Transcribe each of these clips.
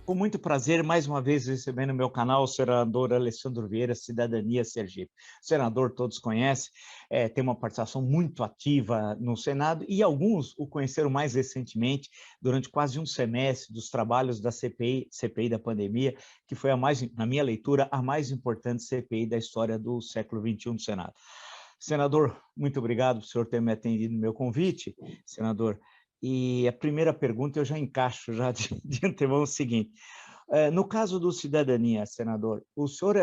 Com muito prazer, mais uma vez recebendo no meu canal o senador Alessandro Vieira, Cidadania Sergipe. O senador todos conhecem, tem uma participação muito ativa no Senado e alguns o conheceram mais recentemente, durante quase um semestre dos trabalhos da CPI da pandemia, que foi na minha leitura, a mais importante CPI da história do século XXI do Senado. Senador, muito obrigado por o senhor ter me atendido no meu convite, senador. E a primeira pergunta eu já encaixo já de antemão o seguinte: no caso do Cidadania, senador, o senhor,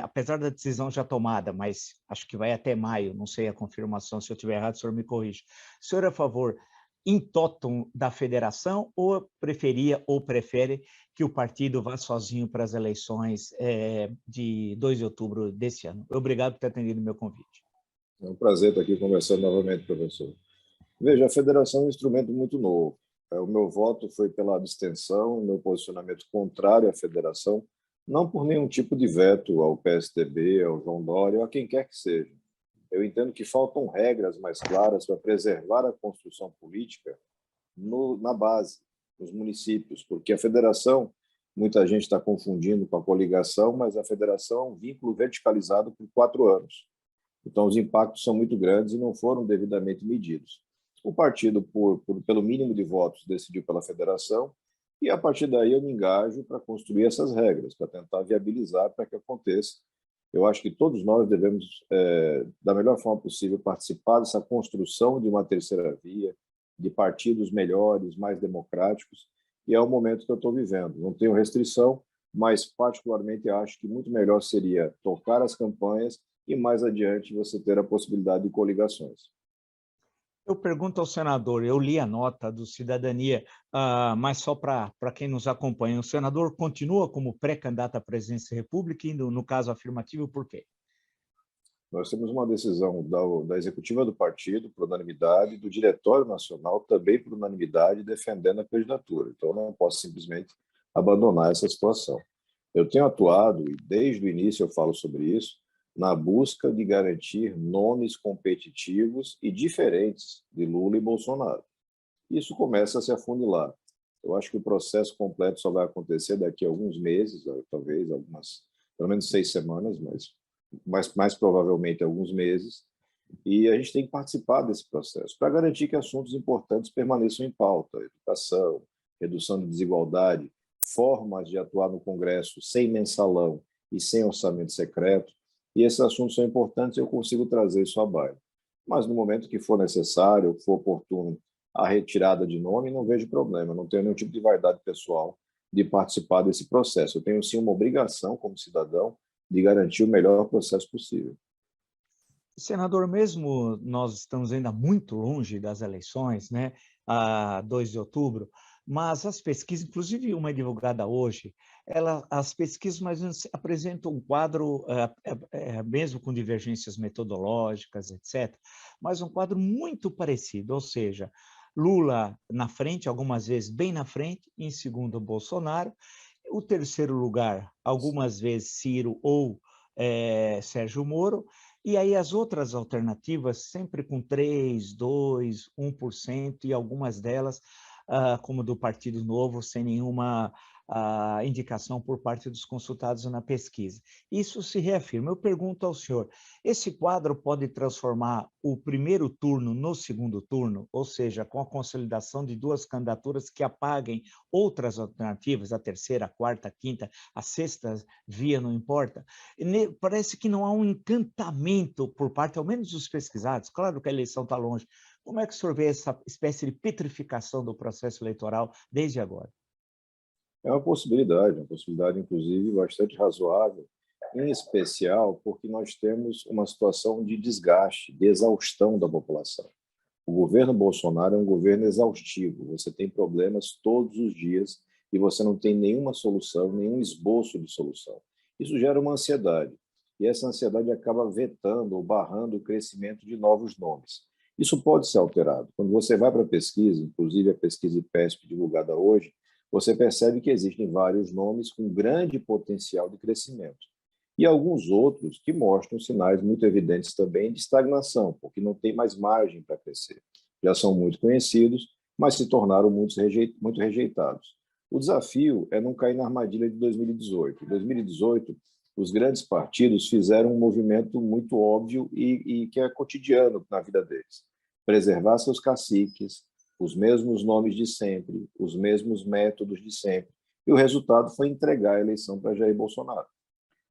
apesar da decisão já tomada, mas acho que vai até maio, não sei a confirmação, se eu estiver errado, o senhor me corrige. O senhor é a favor, in totum, da federação ou preferia ou prefere que o partido vá sozinho para as eleições de 2 de outubro desse ano? Obrigado por ter atendido o meu convite. É um prazer estar aqui conversando novamente, professor. Veja, a federação é um instrumento muito novo. O meu voto foi pela abstenção, o meu posicionamento contrário à federação, não por nenhum tipo de veto ao PSDB, ao João Dória, ou a quem quer que seja. Eu entendo que faltam regras mais claras para preservar a construção política na base, nos municípios, porque a federação, muita gente está confundindo com a coligação, mas a federação é um vínculo verticalizado por 4 anos. Então, os impactos são muito grandes e não foram devidamente medidos. O partido, pelo mínimo de votos, decidiu pela federação e, a partir daí, eu me engajo para construir essas regras, para tentar viabilizar para que aconteça. Eu acho que todos nós devemos, da melhor forma possível, participar dessa construção de uma terceira via, de partidos melhores, mais democráticos, e é o momento que eu estou vivendo. Não tenho restrição, mas, particularmente, acho que muito melhor seria tocar as campanhas e, mais adiante, você ter a possibilidade de coligações. Eu pergunto ao senador, eu li a nota do Cidadania, mas só para quem nos acompanha, o senador continua como pré-candidato à presidência da República, e no caso afirmativo, por quê? Nós temos uma decisão da executiva do partido, por unanimidade, do Diretório Nacional, também por unanimidade, defendendo a candidatura. Então, eu não posso simplesmente abandonar essa situação. Eu tenho atuado, e desde o início eu falo sobre isso, na busca de garantir nomes competitivos e diferentes de Lula e Bolsonaro. Isso começa a se afunilar. Eu acho que o processo completo só vai acontecer daqui a alguns meses, talvez pelo menos 6 semanas, mas mais provavelmente alguns meses, e a gente tem que participar desse processo para garantir que assuntos importantes permaneçam em pauta: educação, redução de desigualdade, formas de atuar no Congresso sem mensalão e sem orçamento secreto. E esses assuntos são importantes e eu consigo trazer isso à baila. Mas no momento que for necessário, for oportuno, a retirada de nome, não vejo problema, não tenho nenhum tipo de vaidade pessoal de participar desse processo. Eu tenho, sim, uma obrigação como cidadão de garantir o melhor processo possível. Senador, mesmo nós estamos ainda muito longe das eleições, né, a 2 de outubro, mas as pesquisas, inclusive uma divulgada hoje, as pesquisas mais ou menos apresentam um quadro, mesmo com divergências metodológicas, etc., mas um quadro muito parecido, ou seja, Lula na frente, algumas vezes bem na frente, em segundo Bolsonaro, o terceiro lugar, algumas vezes Ciro ou Sérgio Moro, e aí as outras alternativas sempre com 3, 2, 1%, e algumas delas, como do Partido Novo, sem nenhuma indicação por parte dos consultados na pesquisa. Isso se reafirma. Eu pergunto ao senhor, esse quadro pode transformar o primeiro turno no segundo turno, ou seja, com a consolidação de duas candidaturas que apaguem outras alternativas, a terceira, a quarta, a quinta, a sexta via, não importa? Parece que não há um encantamento por parte, ao menos dos pesquisados, claro que a eleição está longe. Como é que o senhor vê essa espécie de petrificação do processo eleitoral desde agora? É uma possibilidade, inclusive, bastante razoável, em especial porque nós temos uma situação de desgaste, de exaustão da população. O governo Bolsonaro é um governo exaustivo, você tem problemas todos os dias e você não tem nenhuma solução, nenhum esboço de solução. Isso gera uma ansiedade, e essa ansiedade acaba vetando ou barrando o crescimento de novos nomes. Isso pode ser alterado. Quando você vai para a pesquisa, inclusive a pesquisa IPESP divulgada hoje, você percebe que existem vários nomes com grande potencial de crescimento. E alguns outros que mostram sinais muito evidentes também de estagnação, porque não tem mais margem para crescer. Já são muito conhecidos, mas se tornaram muito rejeitados. O desafio é não cair na armadilha de 2018. Em 2018, os grandes partidos fizeram um movimento muito óbvio e que é cotidiano na vida deles. Preservar seus caciques, os mesmos nomes de sempre, os mesmos métodos de sempre. E o resultado foi entregar a eleição para Jair Bolsonaro.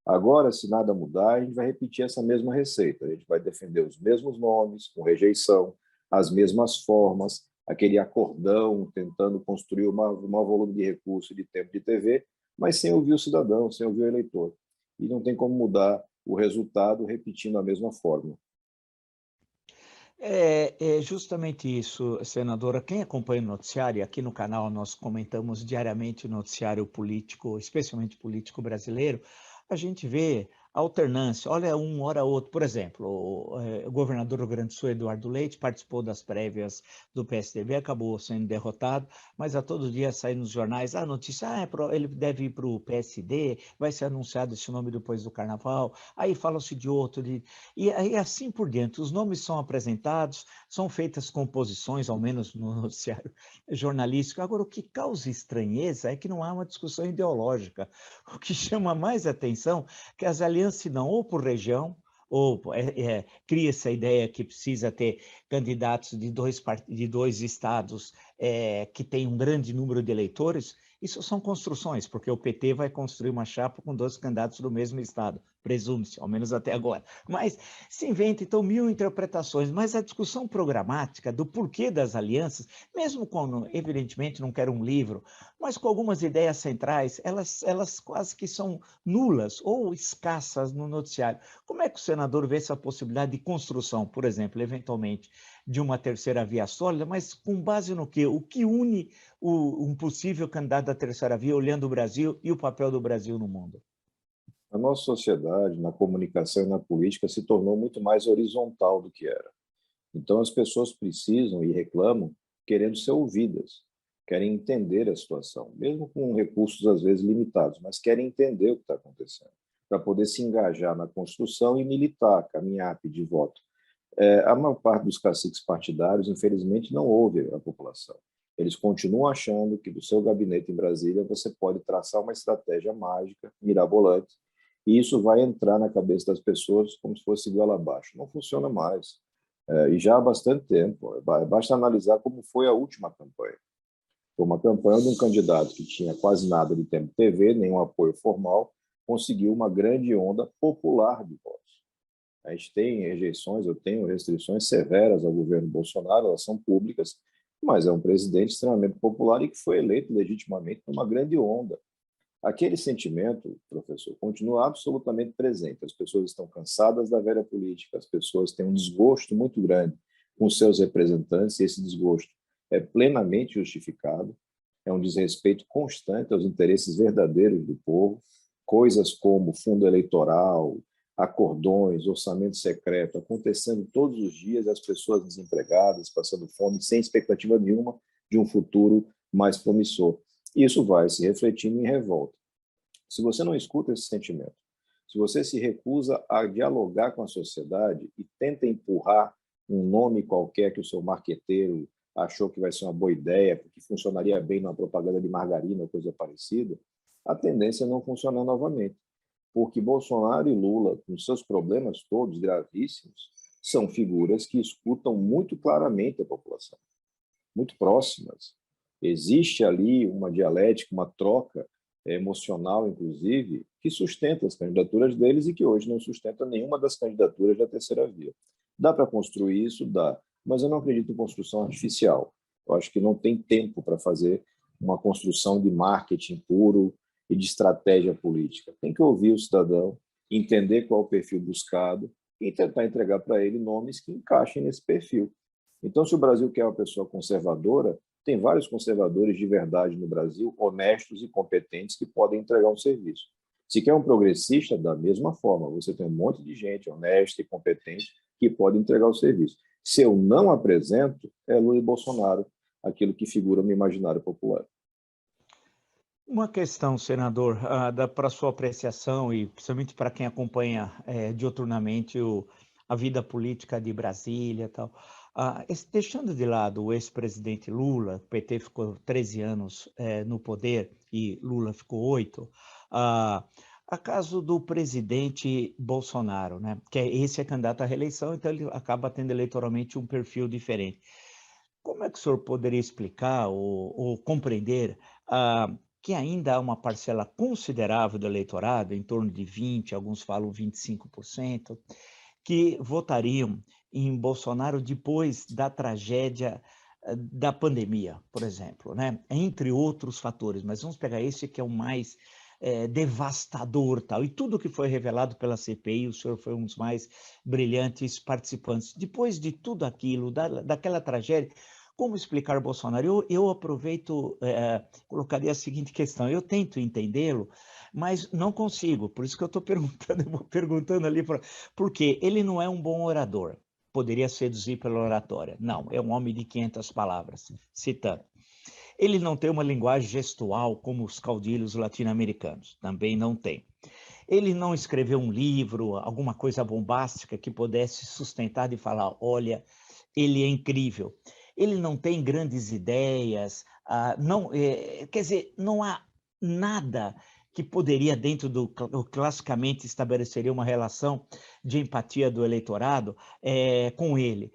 Agora, se nada mudar, a gente vai repetir essa mesma receita. A gente vai defender os mesmos nomes, com rejeição, as mesmas formas, aquele acordão tentando construir um maior volume de recurso e de tempo de TV, mas sem ouvir o cidadão, sem ouvir o eleitor. E não tem como mudar o resultado repetindo a mesma fórmula. É justamente isso, senadora. Quem acompanha o noticiário, aqui no canal nós comentamos diariamente o noticiário político, especialmente político brasileiro, a gente vê alternância, olha um, hora outro. Por exemplo, o governador do Rio Grande do Sul, Eduardo Leite, participou das prévias do PSDB, acabou sendo derrotado, mas a todo dia sai nos jornais a notícia, ele deve ir para o PSD, vai ser anunciado esse nome depois do Carnaval, aí fala-se de outro, e aí assim por diante. Os nomes são apresentados, são feitas composições, ao menos no noticiário jornalístico. Agora, o que causa estranheza é que não há uma discussão ideológica. O que chama mais atenção é que as alianças se dão ou por região, ou cria-se a ideia que precisa ter candidatos de dois estados que têm um grande número de eleitores. Isso são construções, porque o PT vai construir uma chapa com 2 candidatos do mesmo estado, presume-se, ao menos até agora. Mas se inventa, então, 1000 interpretações, mas a discussão programática do porquê das alianças, mesmo quando, evidentemente, não quer um livro, mas com algumas ideias centrais, elas quase que são nulas ou escassas no noticiário. Como é que o senador vê essa possibilidade de construção, por exemplo, eventualmente, de uma terceira via sólida, mas com base no quê? O que une um possível candidato da terceira via olhando o Brasil e o papel do Brasil no mundo? A nossa sociedade, na comunicação e na política, se tornou muito mais horizontal do que era. Então, as pessoas precisam e reclamam querendo ser ouvidas, querem entender a situação, mesmo com recursos às vezes limitados, mas querem entender o que está acontecendo, para poder se engajar na construção e militar, caminhar, pedir voto. A maior parte dos caciques partidários, infelizmente, não ouve a população. Eles continuam achando que do seu gabinete em Brasília você pode traçar uma estratégia mágica, mirabolante, e isso vai entrar na cabeça das pessoas como se fosse goela abaixo. Não funciona mais. E já há bastante tempo. Basta analisar como foi a última campanha. Foi uma campanha de um candidato que tinha quase nada de tempo de TV, nenhum apoio formal, conseguiu uma grande onda popular de votos. A gente tem rejeições, eu tenho restrições severas ao governo Bolsonaro, elas são públicas, mas é um presidente extremamente popular e que foi eleito legitimamente numa grande onda. Aquele sentimento, professor, continua absolutamente presente. As pessoas estão cansadas da velha política, as pessoas têm um desgosto muito grande com seus representantes, e esse desgosto é plenamente justificado, é um desrespeito constante aos interesses verdadeiros do povo, coisas como fundo eleitoral, acordões, orçamento secreto, acontecendo todos os dias, as pessoas desempregadas, passando fome, sem expectativa nenhuma de um futuro mais promissor. Isso vai se refletindo em revolta. Se você não escuta esse sentimento, se você se recusa a dialogar com a sociedade e tenta empurrar um nome qualquer que o seu marqueteiro achou que vai ser uma boa ideia, porque funcionaria bem numa propaganda de margarina ou coisa parecida, a tendência é não funcionar novamente. Porque Bolsonaro e Lula, com seus problemas todos gravíssimos, são figuras que escutam muito claramente a população, muito próximas. Existe ali uma dialética, uma troca emocional, inclusive, que sustenta as candidaturas deles e que hoje não sustenta nenhuma das candidaturas da terceira via. Dá para construir isso? Dá. Mas eu não acredito em construção artificial. Eu acho que não tem tempo para fazer uma construção de marketing puro e de estratégia política. Tem que ouvir o cidadão, entender qual é o perfil buscado e tentar entregar para ele nomes que encaixem nesse perfil. Então, se o Brasil quer uma pessoa conservadora, tem vários conservadores de verdade no Brasil, honestos e competentes, que podem entregar um serviço. Se quer um progressista, da mesma forma, você tem um monte de gente honesta e competente que pode entregar o serviço. Se eu não apresento, é Lula e Bolsonaro, aquilo que figura no imaginário popular. Uma questão, senador, para sua apreciação e principalmente para quem acompanha diuturnamente a vida política de Brasília e tal. Deixando de lado o ex-presidente Lula, o PT ficou 13 anos no poder e Lula ficou 8, a caso do presidente Bolsonaro, né? Que esse é candidato à reeleição, então ele acaba tendo eleitoralmente um perfil diferente. Como é que o senhor poderia explicar ou compreender que ainda há uma parcela considerável do eleitorado, em torno de 20%, alguns falam 25%, que votariam em Bolsonaro depois da tragédia da pandemia, por exemplo, né? Entre outros fatores, mas vamos pegar esse que é o mais devastador, tal. E tudo que foi revelado pela CPI, o senhor foi um dos mais brilhantes participantes. Depois de tudo aquilo, daquela tragédia, como explicar Bolsonaro? Eu aproveito, colocaria a seguinte questão, eu tento entendê-lo, mas não consigo, por isso que eu estou perguntando ali, porque ele não é um bom orador, poderia seduzir pela oratória, não, é um homem de 500 palavras, citando. Ele não tem uma linguagem gestual como os caudilhos latino-americanos, também não tem. Ele não escreveu um livro, alguma coisa bombástica que pudesse sustentar de falar, olha, ele é incrível. Ele não tem grandes ideias, quer dizer, não há nada que poderia, dentro do classicamente estabeleceria uma relação de empatia do eleitorado com ele.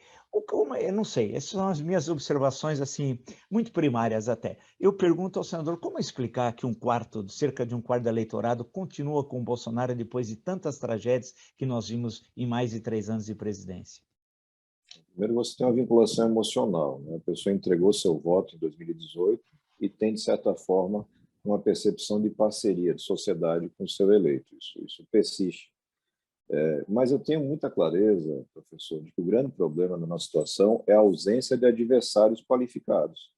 Eu não sei, essas são as minhas observações, assim, muito primárias até. Eu pergunto ao senador como explicar que cerca de um quarto do eleitorado continua com o Bolsonaro depois de tantas tragédias que nós vimos em mais de 3 anos de presidência. Primeiro, você tem uma vinculação emocional, né? A pessoa entregou seu voto em 2018 e tem, de certa forma, uma percepção de parceria, de sociedade com o seu eleito. Isso persiste. Mas eu tenho muita clareza, professor, de que o grande problema na nossa situação é a ausência de adversários qualificados.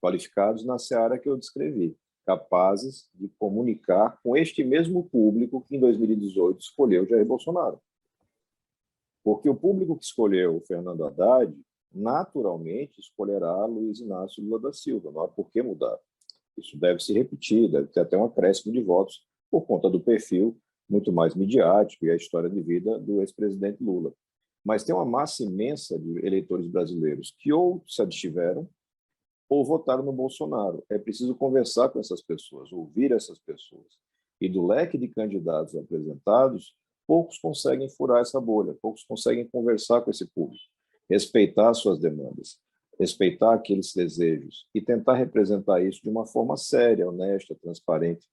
Qualificados na seara que eu descrevi, capazes de comunicar com este mesmo público que em 2018 escolheu Jair Bolsonaro. Porque o público que escolheu o Fernando Haddad, naturalmente escolherá Luiz Inácio Lula da Silva, não há por que mudar. Isso deve se repetir, deve ter até um acréscimo de votos por conta do perfil muito mais midiático e a história de vida do ex-presidente Lula. Mas tem uma massa imensa de eleitores brasileiros que ou se abstiveram ou votaram no Bolsonaro. É preciso conversar com essas pessoas, ouvir essas pessoas. E do leque de candidatos apresentados, poucos conseguem furar essa bolha, poucos conseguem conversar com esse público, respeitar suas demandas, respeitar aqueles desejos e tentar representar isso de uma forma séria, honesta, transparente.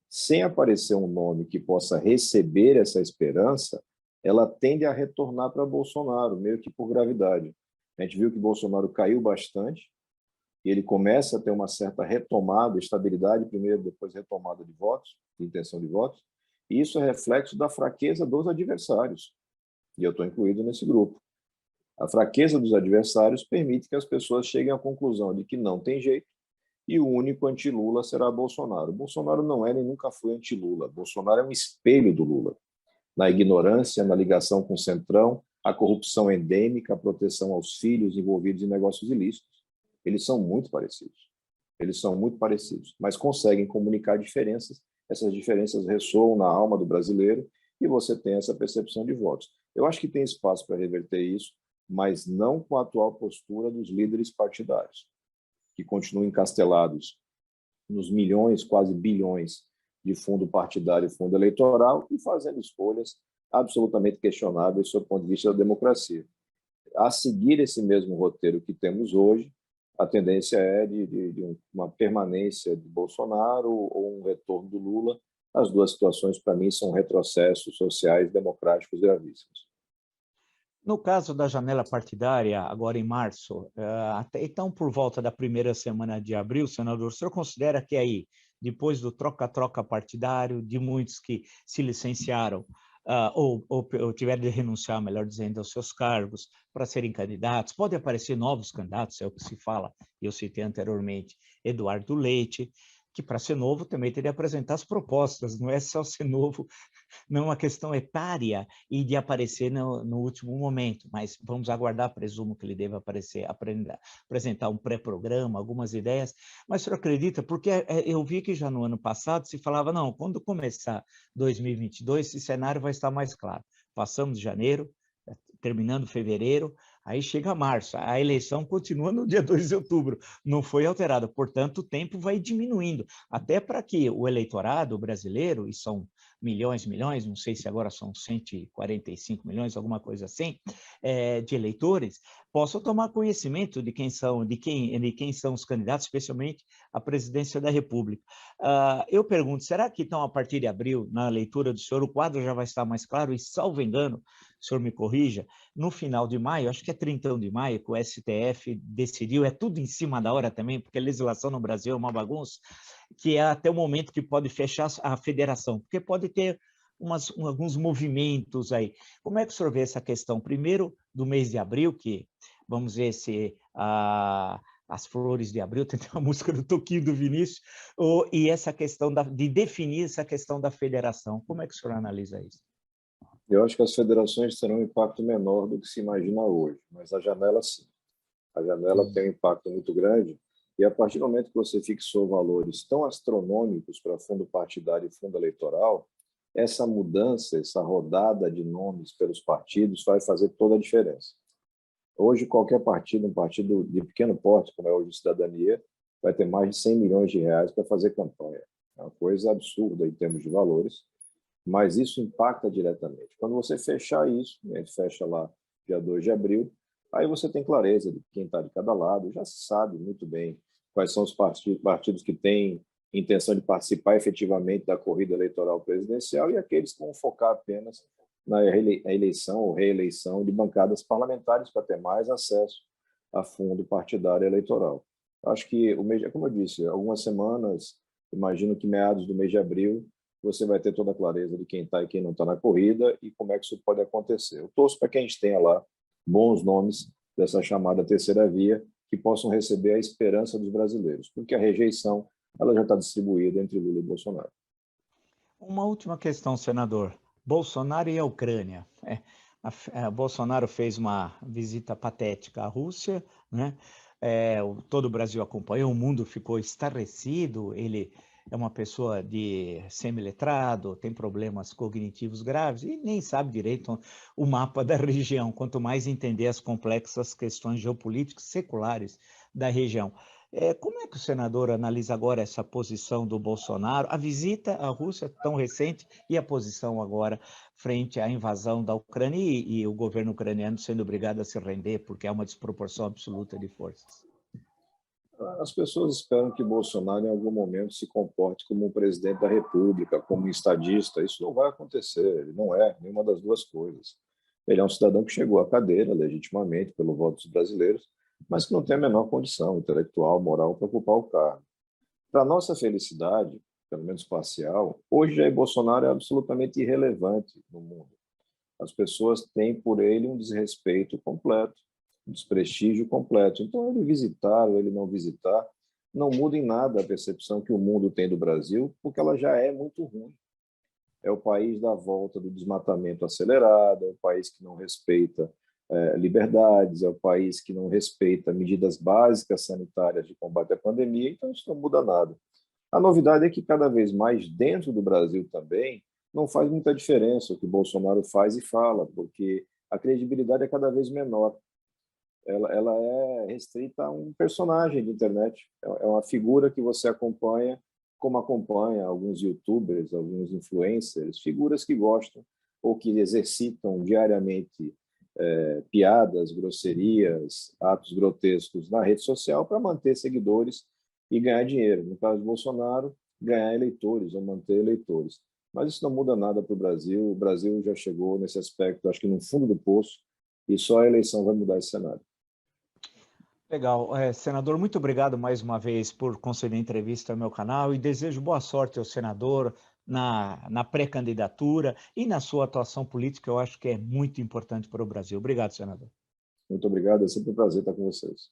Sem aparecer um nome que possa receber essa esperança, ela tende a retornar para Bolsonaro, meio que por gravidade. A gente viu que Bolsonaro caiu bastante, e ele começa a ter uma certa retomada, estabilidade primeiro, depois retomada de votos, de intenção de votos, e isso é reflexo da fraqueza dos adversários, e eu estou incluído nesse grupo. A fraqueza dos adversários permite que as pessoas cheguem à conclusão de que não tem jeito e o único anti-Lula será Bolsonaro. Bolsonaro não é nem nunca foi anti-Lula. Bolsonaro é um espelho do Lula. Na ignorância, na ligação com o Centrão, a corrupção endêmica, a proteção aos filhos envolvidos em negócios ilícitos. Eles são muito parecidos. Eles são muito parecidos, mas conseguem comunicar diferenças. Essas diferenças ressoam na alma do brasileiro e você tem essa percepção de votos. Eu acho que tem espaço para reverter isso, mas não com a atual postura dos líderes partidários, que continuam encastelados nos milhões, quase bilhões de fundo partidário e fundo eleitoral e fazendo escolhas absolutamente questionáveis sob o ponto de vista da democracia. A seguir esse mesmo roteiro que temos hoje, a tendência é de uma permanência de Bolsonaro ou um retorno do Lula. As duas situações, para mim, são retrocessos sociais democráticos gravíssimos. No caso da janela partidária, agora em março, então por volta da primeira semana de abril, senador, o senhor considera que aí, depois do troca-troca partidário, de muitos que se licenciaram ou tiveram de renunciar, melhor dizendo, aos seus cargos para serem candidatos, pode aparecer novos candidatos, é o que se fala, eu citei anteriormente, Eduardo Leite, que para ser novo também teria que apresentar as propostas, não é só ser novo, não é uma questão etária e de aparecer no último momento, mas vamos aguardar, presumo que ele deva apresentar um pré-programa, algumas ideias, mas o senhor acredita? Porque eu vi que já no ano passado se falava, não, quando começar 2022, esse cenário vai estar mais claro. Passamos de janeiro, terminando fevereiro, Aí chega março, a eleição continua no dia 2 de outubro, não foi alterada, portanto, o tempo vai diminuindo, até para que o eleitorado brasileiro, e são milhões, não sei se agora são 145 milhões, alguma coisa assim, de eleitores, possam tomar conhecimento de quem são os candidatos, especialmente à presidência da República. Eu pergunto, será que então, a partir de abril, na leitura do senhor, o quadro já vai estar mais claro? E, salvo engano, o senhor me corrija, no final de maio, acho que é 30 de maio, que o STF decidiu, é tudo em cima da hora também, porque a legislação no Brasil é uma bagunça, que é até o momento que pode fechar a federação, porque pode ter alguns movimentos aí. Como é que o senhor vê essa questão? Primeiro, do mês de abril, que vamos ver se as flores de abril, tem uma música do Toquinho do Vinícius, e essa questão de definir essa questão da federação. Como é que o senhor analisa isso? Eu acho que as federações terão um impacto menor do que se imagina hoje, mas a janela sim. A janela tem um impacto muito grande e a partir do momento que você fixou valores tão astronômicos para fundo partidário e fundo eleitoral, essa mudança, essa rodada de nomes pelos partidos vai fazer toda a diferença. Hoje, qualquer partido, um partido de pequeno porte, como é hoje o Cidadania, vai ter mais de 100 milhões de reais para fazer campanha. É uma coisa absurda em termos de valores, mas isso impacta diretamente. Quando você fechar isso, a gente fecha lá dia 2 de abril, aí você tem clareza de quem está de cada lado, já se sabe muito bem quais são os partidos que têm intenção de participar efetivamente da corrida eleitoral presidencial e aqueles que vão focar apenas na eleição ou reeleição de bancadas parlamentares para ter mais acesso a fundo partidário eleitoral. Acho que, como eu disse, algumas semanas, imagino que meados do mês de abril, você vai ter toda a clareza de quem está e quem não está na corrida e como é que isso pode acontecer. Eu torço para que a gente tenha lá bons nomes dessa chamada terceira via que possam receber a esperança dos brasileiros, porque a rejeição ela já está distribuída entre Lula e Bolsonaro. Uma última questão, senador. Bolsonaro e a Ucrânia. Bolsonaro fez uma visita patética à Rússia, né? Todo o Brasil acompanhou, o mundo ficou estarrecido, ele é uma pessoa de semi-letrado, tem problemas cognitivos graves e nem sabe direito o mapa da região, quanto mais entender as complexas questões geopolíticas seculares da região. Como é que o senador analisa agora essa posição do Bolsonaro, a visita à Rússia tão recente e a posição agora frente à invasão da Ucrânia e o governo ucraniano sendo obrigado a se render porque há uma desproporção absoluta de forças? As pessoas esperam que Bolsonaro, em algum momento, se comporte como um presidente da República, como um estadista. Isso não vai acontecer, ele não é nenhuma das duas coisas. Ele é um cidadão que chegou à cadeira legitimamente pelo voto dos brasileiros, mas que não tem a menor condição intelectual, moral para ocupar o cargo. Para nossa felicidade, pelo menos parcial, hoje Jair Bolsonaro é absolutamente irrelevante no mundo. As pessoas têm por ele um desrespeito completo, um desprestígio completo. Então, ele visitar ou ele não visitar não muda em nada a percepção que o mundo tem do Brasil, porque ela já é muito ruim. É o país da volta do desmatamento acelerado, é o país que não respeita liberdades, é o país que não respeita medidas básicas sanitárias de combate à pandemia, então isso não muda nada. A novidade é que cada vez mais dentro do Brasil também não faz muita diferença o que Bolsonaro faz e fala, porque a credibilidade é cada vez menor. Ela é restrita a um personagem de internet, é uma figura que você acompanha, como acompanha alguns youtubers, alguns influencers, figuras que gostam ou que exercitam diariamente piadas, grosserias, atos grotescos na rede social para manter seguidores e ganhar dinheiro. No caso de Bolsonaro, ganhar eleitores ou manter eleitores. Mas isso não muda nada para o Brasil já chegou nesse aspecto, acho que no fundo do poço, e só a eleição vai mudar esse cenário. Legal. Senador, muito obrigado mais uma vez por conceder entrevista ao meu canal e desejo boa sorte ao senador na pré-candidatura e na sua atuação política, eu acho que é muito importante para o Brasil. Obrigado, senador. Muito obrigado, é sempre um prazer estar com vocês.